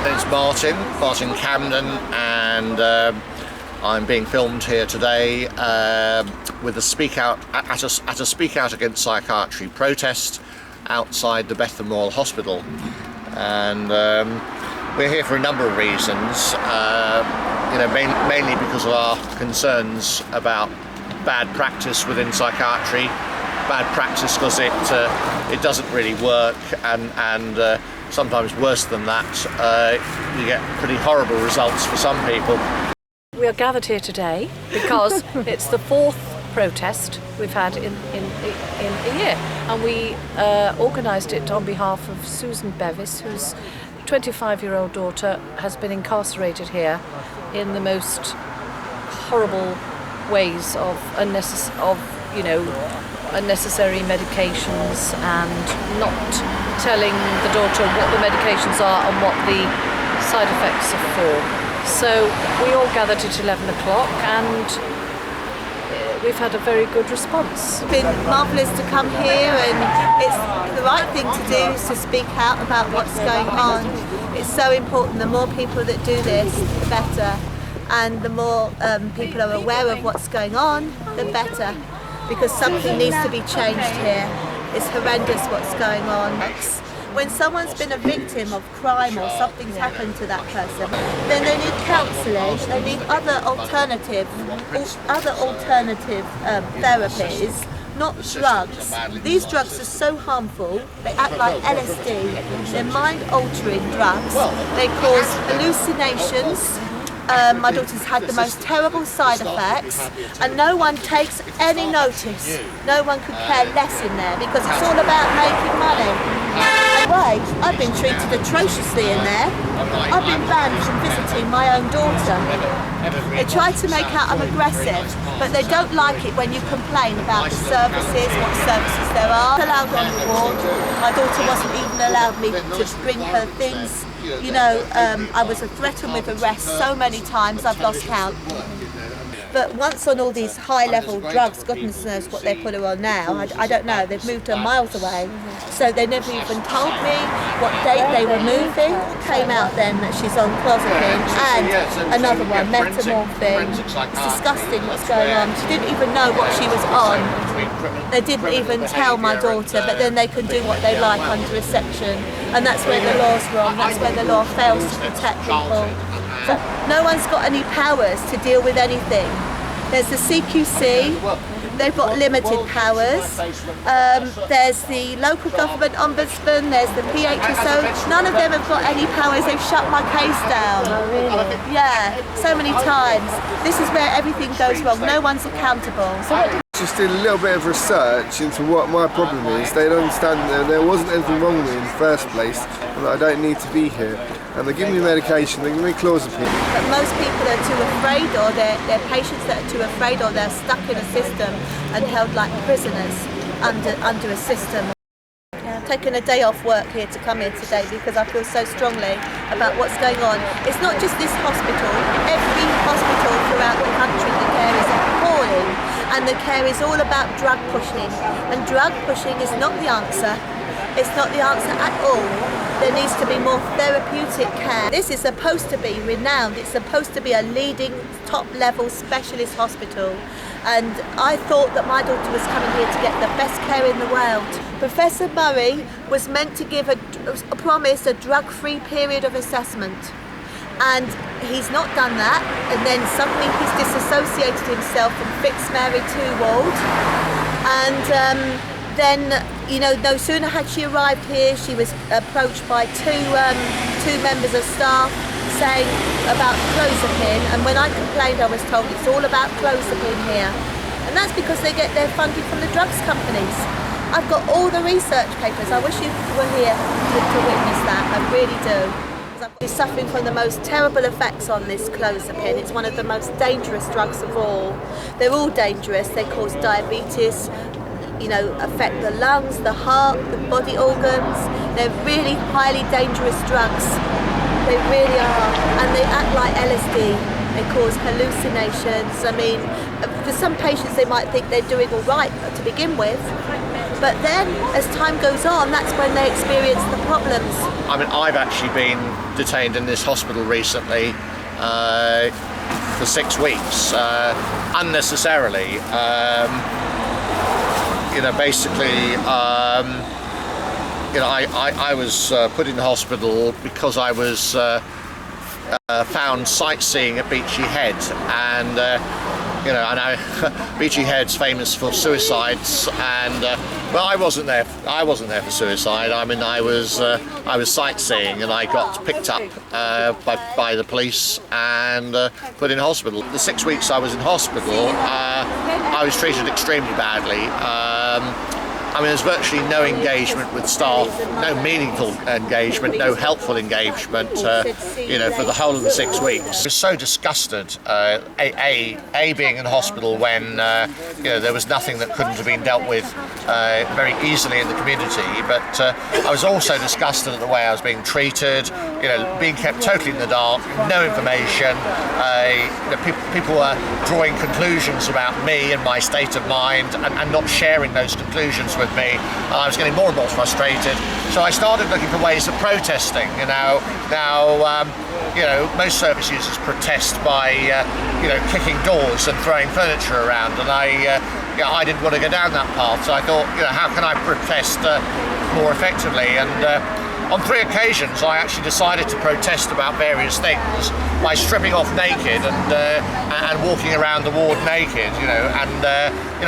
It's Martin Camden, and I'm being filmed here today with a speak out at a Speak Out Against Psychiatry protest outside the Bethlem Hospital, and we're here for a number of reasons. Mainly because of our concerns about bad practice within psychiatry. Bad practice because it doesn't really work, and sometimes worse than that, you get pretty horrible results for some people. We are gathered here today because it's the fourth protest we've had in a year, and we organised it on behalf of Susan Bevis, whose 25-year-old daughter has been incarcerated here in the most horrible ways of unnecessary medications, and not telling the daughter what the medications are and what the side effects are for. So we all gathered at 11 o'clock, and we've had a very good response. It's been marvellous to come here, and it's the right thing to do is to speak out about what's going on. It's so important. The more people that do this, the better, and the more people are aware of what's going on, the better, because something needs to be changed here. It's horrendous what's going on. When someone's been a victim of crime or something's happened to that person, then they need counselling, they need other alternative therapies, not drugs. These drugs are so harmful. They act like LSD. They're mind-altering drugs. They cause hallucinations. My daughter's had the most terrible side effects, and no one takes any notice. No one could care less in there because it's all about making money. Anyway, I've been treated atrociously in there. I've been banned from visiting my own daughter. They try to make out I'm aggressive, but they don't like it when you complain about the services, what services there are. I'm allowed on the ward. My daughter wasn't even allowed me to bring her things. I was threatened with arrest so many times I've lost count. But once on all these high-level drugs, goodness knows what they put her on now, I don't know, they've moved her miles away. So they never even told me what date they were moving. Came out then that she's on clozapine and another one, metamorphine. It's disgusting what's going on. She didn't even know what she was on. They didn't even tell my daughter, but then they can do what they like under a section. And that's where the law's wrong, that's where the law fails to protect people. So no one's got any powers to deal with anything. There's the CQC, they've got limited powers. There's the local government ombudsman, there's the PHSO. None of them have got any powers. They've shut my case down. Oh, really? Yeah, so many times. This is where everything goes wrong. No one's accountable. Just did a little bit of research into what my problem is. They don't understand that there wasn't anything wrong with me in the first place, and that I don't need to be here. And they give me medication, they give me clozapine. But most people are too afraid, or they're patients that are too afraid, or they're stuck in a system and held like prisoners under a system. I've taken a day off work here to come here today because I feel so strongly about what's going on. It's not just this hospital. Every hospital throughout the country, the care is appalling, and the care is all about drug pushing. And drug pushing is not the answer. It's not the answer at all. There needs to be more therapeutic care. This is supposed to be renowned. It's supposed to be a leading top-level specialist hospital. And I thought that my daughter was coming here to get the best care in the world. Professor Murray was meant to give a drug-free period of assessment. And he's not done that. And then suddenly he's disassociated himself from Fitzmary Tewald. And then, no sooner had she arrived here, she was approached by two members of staff saying about clozapine, and when I complained I was told it's all about clozapine here. And that's because they get their funding from the drugs companies. I've got all the research papers. I wish you were here to witness that, I really do. I'm suffering from the most terrible effects on this clozapine. It's one of the most dangerous drugs of all. They're all dangerous. They cause diabetes, affect the lungs, the heart, the body organs. They're really highly dangerous drugs. They really are. And they act like LSD. They cause hallucinations. I mean, for some patients they might think they're doing all right to begin with, But then, as time goes on, that's when they experience the problems. I mean, I've actually been detained in this hospital recently for 6 weeks, unnecessarily. Basically, I was put in hospital because I was found sightseeing at Beachy Head, and Beachy Head's famous for suicides, and well, I wasn't there for suicide. I mean, I was sightseeing, and I got picked up by the police and put in hospital. The 6 weeks I was in hospital, I was treated extremely badly. I mean, there's virtually no engagement with staff, no meaningful engagement, no helpful engagement, for the whole of the 6 weeks. I was so disgusted, being in hospital when, there was nothing that couldn't have been dealt with very easily in the community, but I was also disgusted at the way I was being treated, being kept totally in the dark, no information. People were drawing conclusions about me and my state of mind and not sharing those conclusions with me. I was getting more and more frustrated, so I started looking for ways of protesting. Most service users protest by kicking doors and throwing furniture around, and I didn't want to go down that path, so I thought, how can I protest more effectively? And on 3 occasions I actually decided to protest about various things by stripping off naked and walking around the ward naked,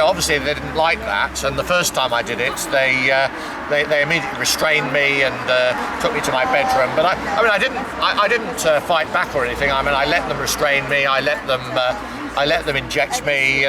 obviously they didn't like that, and the first time I did it they immediately restrained me and took me to my bedroom. But I didn't fight back or anything. I mean, I let them restrain me, I let them inject me.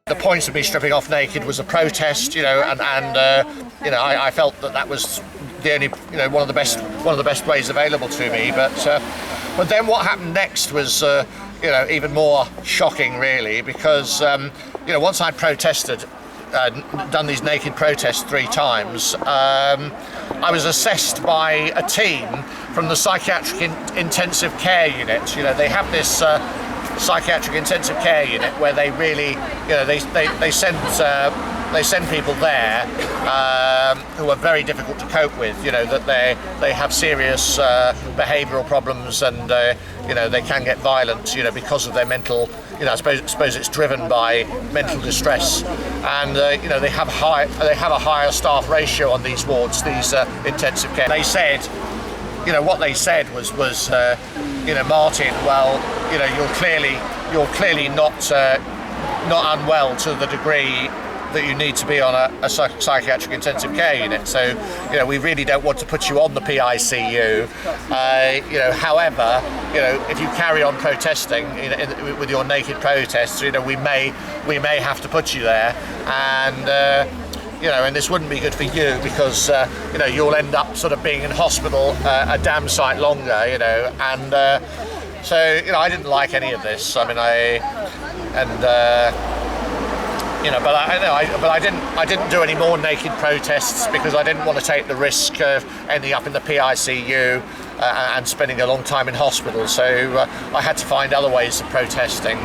The point of me stripping off naked was a protest, I felt that was the only, one of the best ways available to me. But then what happened next was, even more shocking, really, because once I'd protested, done these naked protests 3 times, I was assessed by a team from the psychiatric intensive care unit. They have this psychiatric intensive care unit where they really, they send people there who are very difficult to cope with. That they have serious behavioural problems, and they can get violent. Because of their mental. I suppose it's driven by mental distress, and they have a higher staff ratio on these wards, these intensive care. They said. What they said was Martin, well, you're clearly not unwell to the degree that you need to be on a psychiatric intensive care unit. So, we really don't want to put you on the PICU. However, if you carry on protesting with your naked protests, we may have to put you there, and. And this wouldn't be good for you because, you'll end up sort of being in hospital a damn sight longer, and so, I didn't like any of this. I mean, but I didn't do any more naked protests because I didn't want to take the risk of ending up in the PICU and spending a long time in hospital. So I had to find other ways of protesting,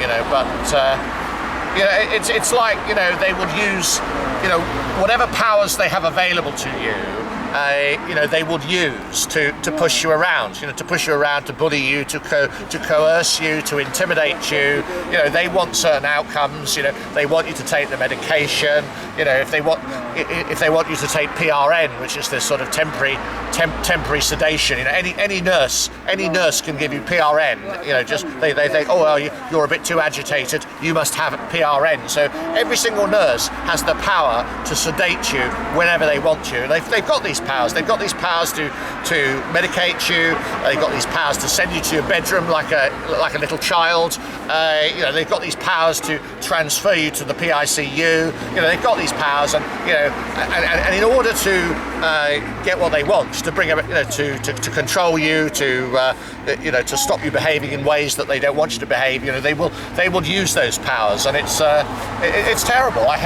it's like, they would use, whatever powers they have available to you, they would use to push you around, to bully you, to coerce you, to intimidate you. They want certain outcomes. They want you to take the medication. If they want you to take PRN, which is this sort of temporary sedation. Any nurse can give you PRN. Just they think, oh well, you're a bit too agitated, you must have PRN. So every single nurse has the power to sedate you whenever they want you. They've got these powers. They've got these powers to medicate you. They've got these powers to send you to your bedroom like a little child. They've got these powers to transfer you to the PICU. They've got these powers, and and in order to get what they want, to bring to control you, to stop you behaving in ways that they don't want you to behave, they will use those powers, and it's terrible. I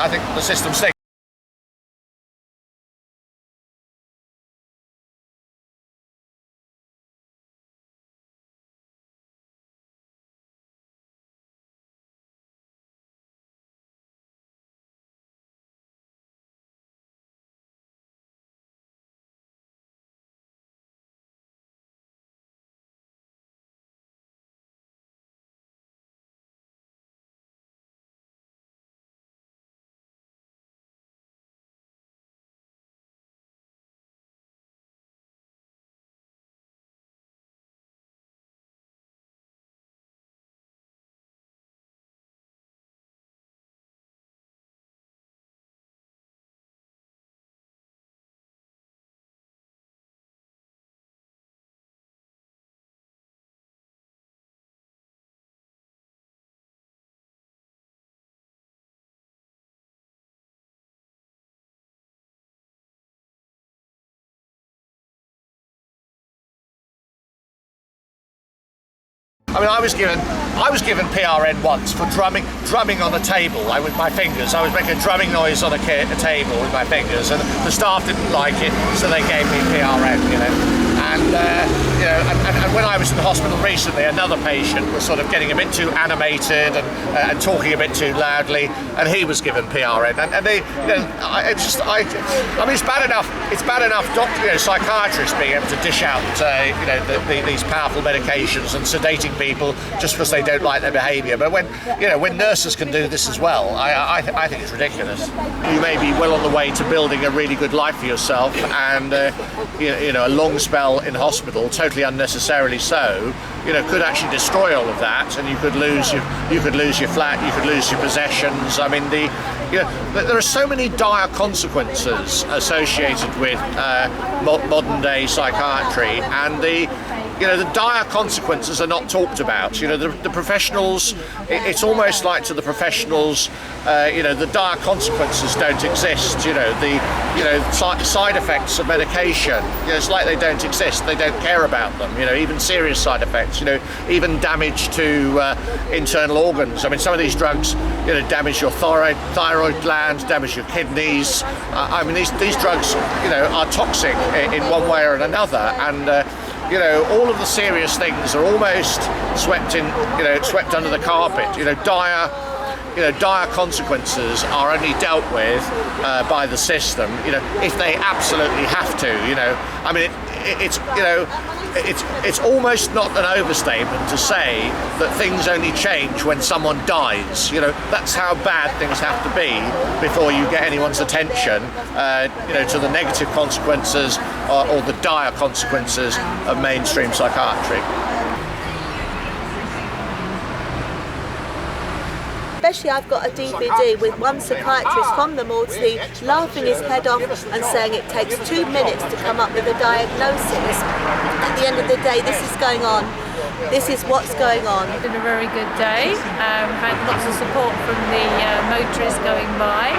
think the system stinks. I mean, I was given PRN once for drumming on a table with my fingers. I was making a drumming noise on a table with my fingers, and the staff didn't like it, so they gave me PRN. And when I was in the hospital recently, another patient was sort of getting a bit too animated and talking a bit too loudly, and he was given PRN. And they, it's bad enough. It's bad enough psychiatrists being able to dish out, these powerful medications and sedating people just because they don't like their behaviour. But when nurses can do this as well, I think it's ridiculous. You may be well on the way to building a really good life for yourself, and a long spell in hospital, totally unnecessarily so, could actually destroy all of that, and you could lose your flat, you could lose your possessions. I mean, there are so many dire consequences associated with modern day psychiatry, and the dire consequences are not talked about. The professionals, it's almost like to the professionals, the dire consequences don't exist. The side effects of medication, it's like they don't exist. They don't care about them. Even serious side effects. Even damage to internal organs. I mean, some of these drugs, damage your thyroid gland, damage your kidneys. These drugs, are toxic in one way or another, and all of the serious things are almost swept under the carpet. Dire consequences are only dealt with by the system, if they absolutely have to. It's almost not an overstatement to say that things only change when someone dies. That's how bad things have to be before you get anyone's attention, to the negative consequences or the dire consequences of mainstream psychiatry. Especially, I've got a DVD with one psychiatrist from the Maudsley laughing his head off and saying it takes 2 minutes to come up with a diagnosis. At the end of the day, this is going on. This is what's going on. It's been a very good day. We've had lots of support from the motorists going by,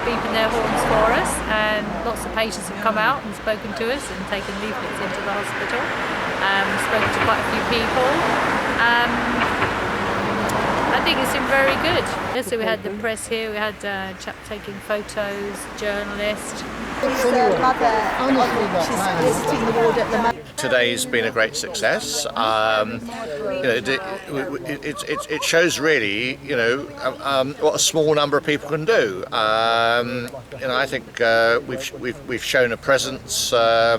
beeping their horns for us, and lots of patients have come out and spoken to us and taken leaflets into the hospital. Spoken to quite a few people. I think it's been very good. So we had the press here, we had a chap taking photos, journalist. She's visiting the ward at the moment. Today's been a great success. It shows really, what a small number of people can do. I think we've shown a presence. I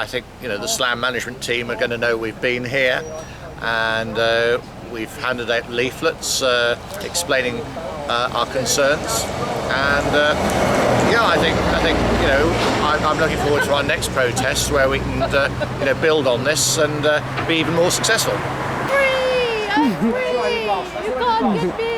think the SLAM management team are going to know we've been here, and we've handed out leaflets explaining our concerns, and I think I'm looking forward to our next protest where we can build on this and be even more successful. Free! I'm free! You can't get me!